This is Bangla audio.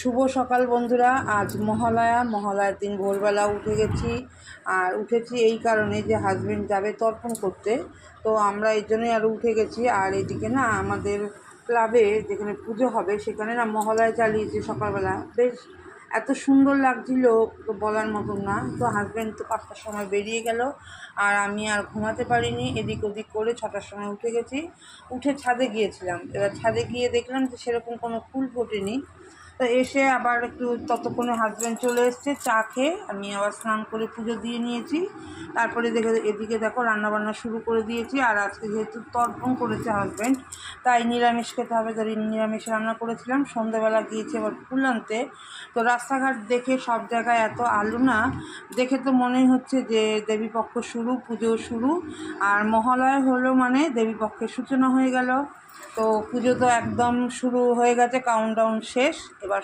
শুভ সকাল বন্ধুরা। আজ মহালয়ার দিন ভোরবেলা উঠে গেছি। আর উঠেছি এই কারণে যে হাজবেন্ড যাবে তর্পণ করতে, তো আমরা এই জন্যই আরও উঠে গেছি। আর এদিকে না আমাদের ক্লাবে যেখানে পুজো হবে সেখানে না মহালয়া চালিয়েছে সকালবেলা, বেশ এত সুন্দর লাগছিল তো বলার মতন না। তো হাজব্যান্ড তো 5টার সময় বেরিয়ে গেল, আর আমি আর ঘুমাতে পারিনি, এদিক ওদিক করে 6টার সময় উঠে গেছি। উঠে ছাদে গিয়েছিলাম, এবার ছাদে গিয়ে দেখলাম যে সেরকম কোনো ফুল ফোটেনি। তো এসে আবার একটু ততক্ষণে হাজব্যান্ড চলে এসছে, চা খেয়ে আমি আবার স্নান করে পুজো দিয়ে নিয়েছি। তারপরে এদিকে দেখো রান্নাবান্না শুরু করে দিয়েছি। আর আজকে যেহেতু তর্পণ করেছে হাজব্যান্ড, তাই নিরামিষ খেতে হবে, তাই নিরামিষ রান্না করেছিলাম। সন্ধ্যাবেলা গিয়েছি আবার ফুল আনতে। তো রাস্তাঘাট দেখে সব জায়গায় এত আলো না, দেখে তো মনেই হচ্ছে যে দেবীপক্ষ শুরু, পুজো শুরু। আর মহালয়া হলো মানে দেবীপক্ষের সূচনা হয়ে গেল। তো পুজো তো একদম শুরু হয়ে গেছে, কাউন্টডাউন শেষ। এবার